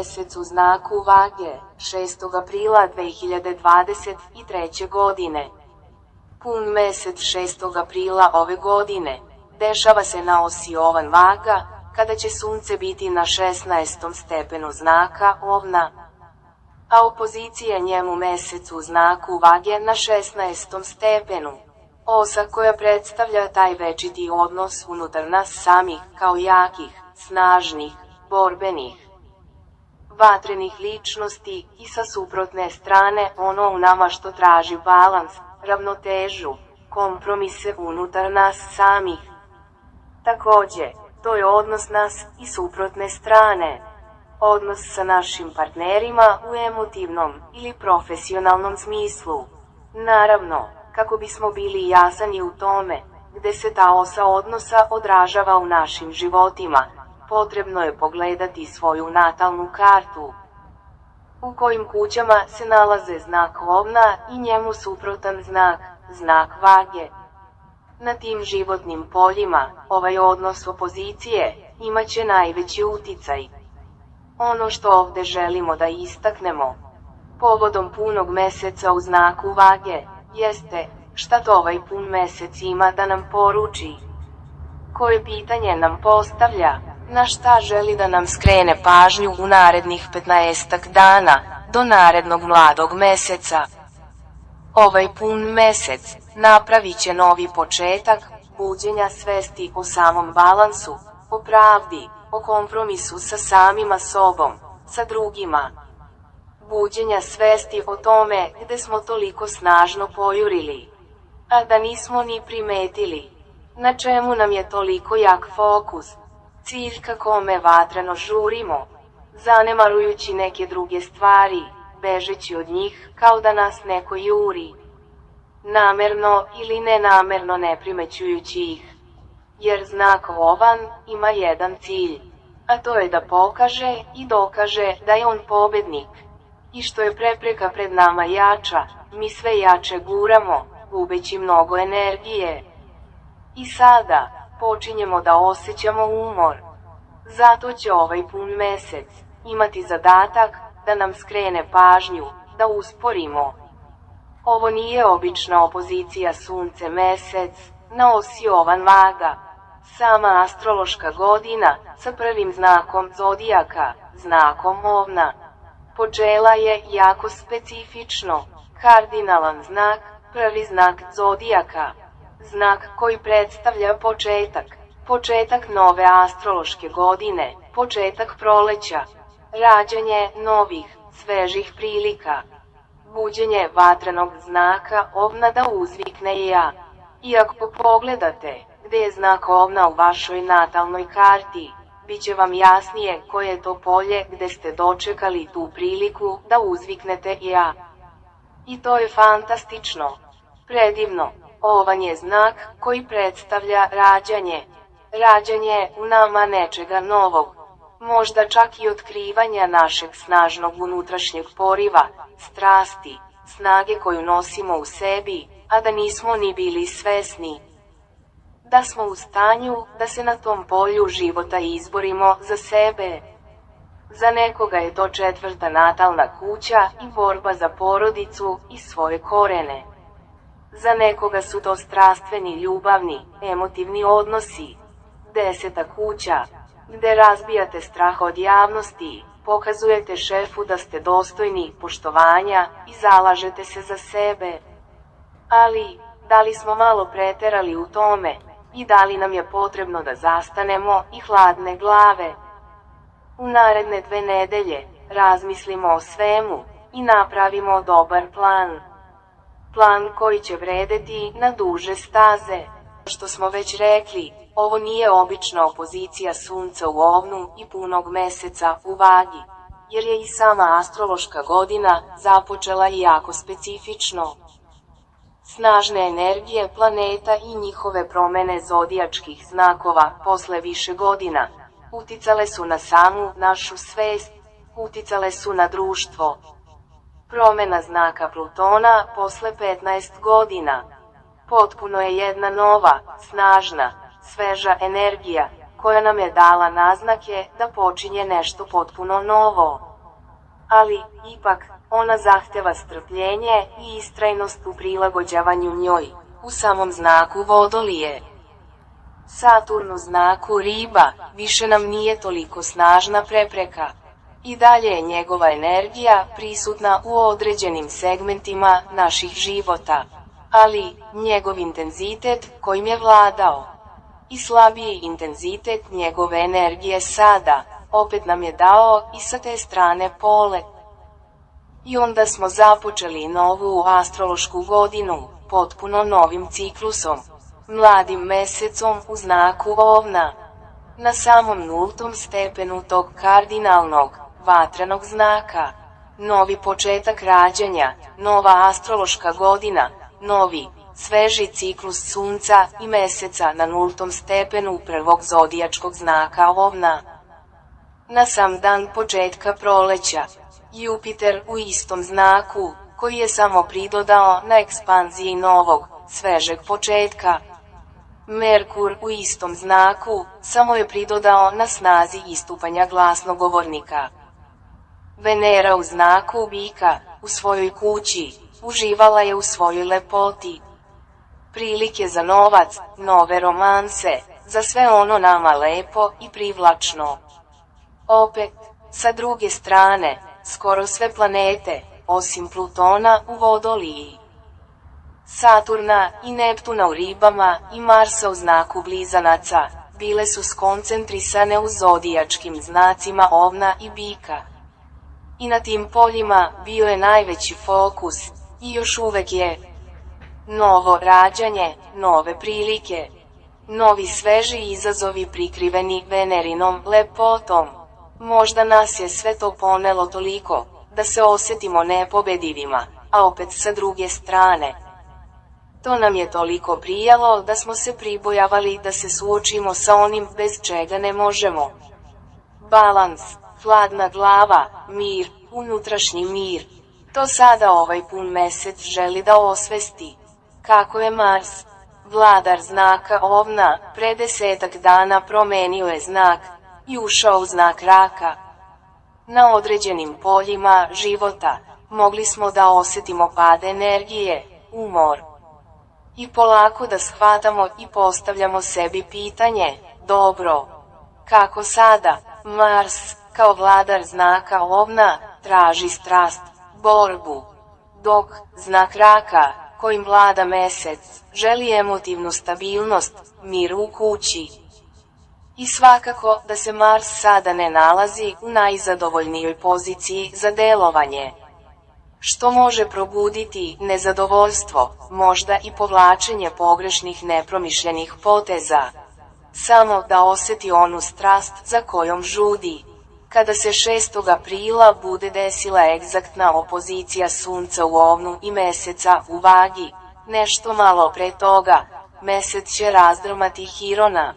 mesec u znaku Vage, 6. aprila 2023. godine. Pun mesec 6. aprila ove godine dešava se na osi Ovan Vaga, kada će Sunce biti na 16. stepenu znaka Ovna, a opozicija njemu mesec u znaku Vage na 16. stepenu. Osa koja predstavlja taj večiti odnos unutar nas samih kao jakih, snažnih, borbenih, vatrenih ličnosti i sa suprotne strane ono u nama što traži balans, ravnotežu, kompromise unutar nas samih. Takođe, to je odnos nas i suprotne strane. Odnos sa našim partnerima u emotivnom ili profesionalnom smislu. Naravno, kako bismo bili jasni u tome, gde se ta osa odnosa odražava u našim životima, potrebno je pogledati svoju natalnu kartu. U kojim kućama se nalaze znak Ovna i njemu suprotan znak Vage. Na tim životnim poljima, ovaj odnos opozicije imaće najveći uticaj. Ono što ovde želimo da istaknemo, povodom punog meseca u znaku Vage, jeste šta to ovaj pun mesec ima da nam poruči. Koje pitanje nam postavlja, na šta želi da nam skrene pažnju u narednih 15 dana, do narednog mladog meseca. Ovaj pun mesec napravit će novi početak, buđenja svesti o samom balansu, o pravdi, o kompromisu sa samima sobom, sa drugima. Buđenja svesti o tome gde smo toliko snažno pojurili, a da nismo ni primetili, na čemu nam je toliko jak fokus, cilj ka kome vatreno žurimo, zanemarujući neke druge stvari, bežeći od njih kao da nas neko juri, namerno ili nenamerno ne primećujući ih. Jer znak Ovan ima jedan cilj, a to je da pokaže i dokaže da je on pobednik. I što je prepreka pred nama jača, mi sve jače guramo, gubeći mnogo energije. I sada, počinjemo da osjećamo umor. Zato će ovaj pun mesec imati zadatak da nam skrene pažnju, da usporimo. Ovo nije obična opozicija Sunce-Mesec na osi Ovan Vaga. Sama astrološka godina sa prvim znakom zodijaka, znakom Ovna, počela je jako specifično, kardinalan znak, prvi znak zodijaka, znak koji predstavlja početak nove astrološke godine, početak proleća, rađanje novih, svežih prilika, buđenje vatrenog znaka Ovna da uzvikne ja. I ako pogledate gde je znak Ovna u vašoj natalnoj karti, bit će vam jasnije koje je to polje gde ste dočekali tu priliku da uzviknete ja. I to je fantastično, predivno. Ovan je znak koji predstavlja rađanje. Rađanje u nama nečega novog, možda čak i otkrivanja našeg snažnog unutrašnjeg poriva, strasti, snage koju nosimo u sebi, a da nismo ni bili svesni. Da smo u stanju da se na tom polju života izborimo za sebe. Za nekoga je to 4. natalna kuća i borba za porodicu i svoje korene. Za nekoga su to strastveni, ljubavni, emotivni odnosi. 10. kuća, gde razbijate strah od javnosti, pokazujete šefu da ste dostojni poštovanja i zalažete se za sebe. Ali, da li smo malo preterali u tome i da li nam je potrebno da zastanemo i hladne glave? U naredne 2 nedelje razmislimo o svemu i napravimo dobar plan. Plan koji će vredeti na duže staze. Što smo već rekli, ovo nije obična opozicija Sunca u Ovnu i punog meseca u Vagi, jer je i sama astrološka godina započela jako specifično. Snažne energije planeta i njihove promene zodijačkih znakova posle više godina uticale su na samu našu svest, uticale su na društvo. Promena znaka Plutona posle 15 godina. Potpuno je jedna nova, snažna, sveža energija, koja nam je dala naznake da počinje nešto potpuno novo. Ali, ipak, ona zahteva strpljenje i istrajnost u prilagođavanju njoj, u samom znaku Vodolije. Saturn u znaku Riba, više nam nije toliko snažna prepreka. I dalje je njegova energija prisutna u određenim segmentima naših života. Ali, njegov intenzitet kojim je vladao i slabiji intenzitet njegove energije sada, opet nam je dao i sa te strane polet. I onda smo započeli novu astrološku godinu, potpuno novim ciklusom, mladim mesecom u znaku Ovna. Na samom 0. stepenu tog kardinalnog, vatrenog znaka. Novi početak rađanja, nova astrološka godina, novi, sveži ciklus sunca i meseca na 0. stepenu prvog zodijačkog znaka Ovna. Na sam dan početka proleća, Jupiter u istom znaku, koji je samo pridodao na ekspanziji novog, svežeg početka. Merkur u istom znaku, samo je pridodao na snazi istupanja glasnogovornika. Venera u znaku Bika, u svojoj kući, uživala je u svojoj lepoti. Prilike za novac, nove romanse, za sve ono nama lepo i privlačno. Opet, sa druge strane, skoro sve planete, osim Plutona u Vodoliji, Saturna i Neptuna u Ribama i Marsa u znaku Blizanaca, bile su skoncentrisane u zodijačkim znacima Ovna i Bika. I na tim poljima bio je najveći fokus, i još uvek je. Novo rađanje, nove prilike, novi sveži izazovi prikriveni Venerinom lepotom. Možda nas je sve to ponelo toliko, da se osjetimo nepobedivima, a opet sa druge strane. To nam je toliko prijalo da smo se pribojavali da se suočimo sa onim bez čega ne možemo. Balans, hladna glava, mir, unutrašnji mir. To sada ovaj pun mesec želi da osvesti. Kako je Mars, vladar znaka Ovna, pre 10 dana promenio je znak i ušao u znak Raka. Na određenim poljima života mogli smo da osjetimo pad energije, umor. I polako da shvatamo i postavljamo sebi pitanje, dobro, kako sada, Mars, kao vladar znaka Ovna, traži strast, borbu, dok znak Raka, kojim vlada mesec, želi emotivnu stabilnost, mir u kući. I svakako da se Mars sada ne nalazi u najzadovoljnijoj poziciji za delovanje, što može probuditi nezadovoljstvo, možda i povlačenje pogrešnih nepromišljenih poteza. Samo da osjeti onu strast za kojom žudi. Kada se 6. aprila bude desila egzaktna opozicija Sunca u Ovnu i Meseca u Vagi, nešto malo pre toga, Mesec će razdrmati Hirona,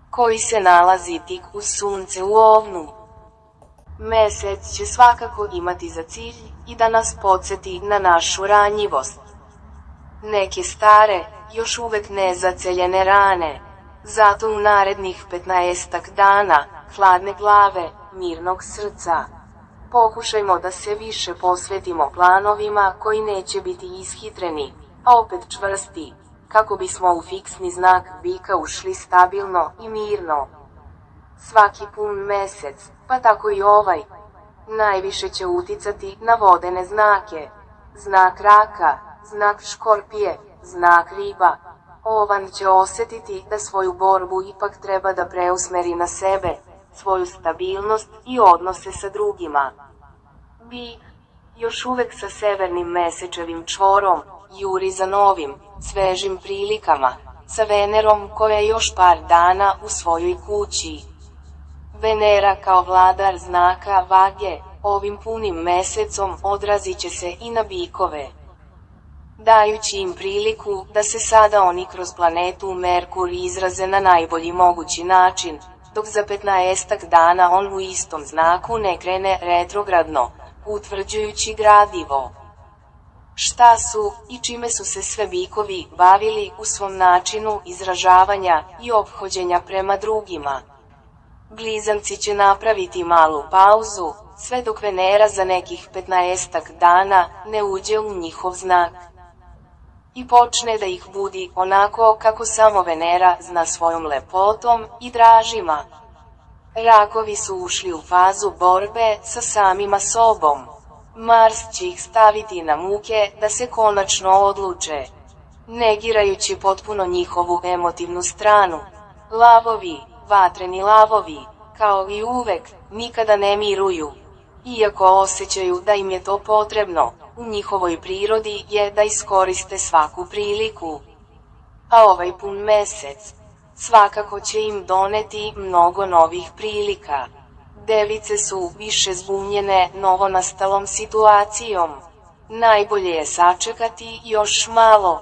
koji se nalazi tik uz Sunce u Ovnu. Mesec će svakako imati za cilj i da nas podsjeti na našu ranjivost. Neke stare, još uvek nezaceljene rane. Zato u narednih 15 dana, hladne glave, mirnog srca, pokušajmo da se više posvetimo planovima koji neće biti ishitreni, a opet čvrsti, kako bismo u fiksni znak Bika ušli stabilno i mirno. Svaki pun mesec, pa tako i ovaj, najviše će uticati na vodene znake. Znak Raka, znak Škorpije, znak Riba. Ovan će osjetiti da svoju borbu ipak treba da preusmeri na sebe, svoju stabilnost i odnose sa drugima. Bik, još uvek sa severnim mesečevim čvorom, juri za novim, svežim prilikama, sa Venerom koja je još par dana u svojoj kući. Venera kao vladar znaka Vage, ovim punim mesecom odrazit će se i na bikove, dajući im priliku da se sada oni kroz planetu Merkur izraze na najbolji mogući način, dok za 15 dana on u istom znaku ne krene retrogradno, utvrđujući gradivo. Šta su i čime su se sve bikovi bavili u svom načinu izražavanja i ophođenja prema drugima. Blizanci će napraviti malu pauzu, sve dok Venera za nekih 15 dana ne uđe u njihov znak i počne da ih budi onako kako samo Venera zna svojom lepotom i dražima. Rakovi su ušli u fazu borbe sa samima sobom. Mars će ih staviti na muke da se konačno odluče, negirajući potpuno njihovu emotivnu stranu. Lavovi, vatreni lavovi, kao i uvek, nikada ne miruju. Iako osjećaju da im je to potrebno, u njihovoj prirodi je da iskoriste svaku priliku. A ovaj pun mesec svakako će im doneti mnogo novih prilika. Device su više zbunjene novonastalom situacijom. Najbolje je sačekati još malo.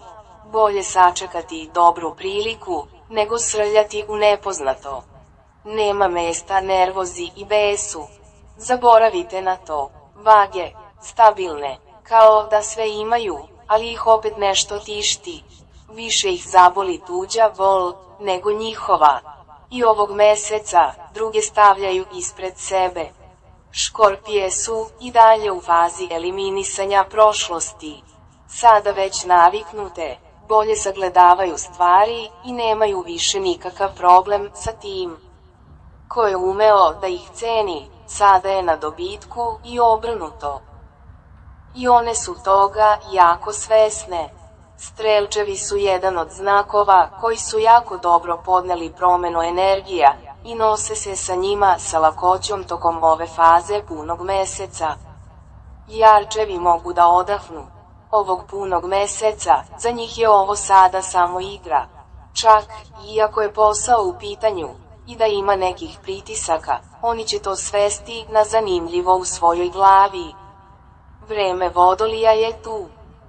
Bolje sačekati dobru priliku, nego srljati u nepoznato. Nema mesta nervozi i besu. Zaboravite na to. Vage, stabilne, kao da sve imaju, ali ih opet nešto tišti. Više ih zaboli tuđa bol, nego njihova. I ovog meseca, druge stavljaju ispred sebe. Škorpije su i dalje u fazi eliminisanja prošlosti. Sada već naviknute, bolje sagledavaju stvari i nemaju više nikakav problem sa tim. Ko je umeo da ih ceni, sada je na dobitku i obrnuto. I one su toga jako svesne. Strelčevi su jedan od znakova koji su jako dobro podneli promenu energija i nose se sa njima sa lakoćom tokom ove faze punog meseca. Jarčevi mogu da odahnu. Ovog punog meseca, za njih je ovo sada samo igra. Čak, iako je posao u pitanju, i da ima nekih pritisaka, oni će to svesti na zanimljivo u svojoj glavi. Vreme Vodolija je tu.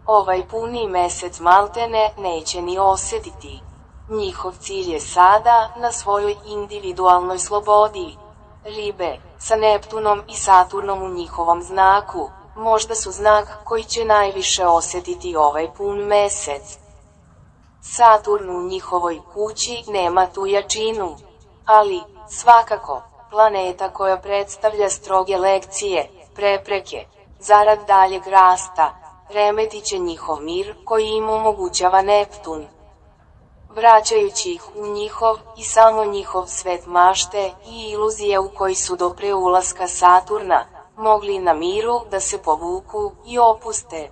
Ovaj puni mesec maltene neće ni osjetiti. Njihov cilj je sada na svojoj individualnoj slobodi. Ribe, sa Neptunom i Saturnom u njihovom znaku, možda su znak koji će najviše osjetiti ovaj pun mesec. Saturn u njihovoj kući nema tu jačinu. Ali, svakako, planeta koja predstavlja stroge lekcije, prepreke, zarad daljeg rasta, remetit će njihov mir koji im omogućava Neptun. Vraćajući ih u njihov i samo njihov svet mašte i iluzije u koji su do pre ulaska Saturna mogli na miru da se povuku i opuste.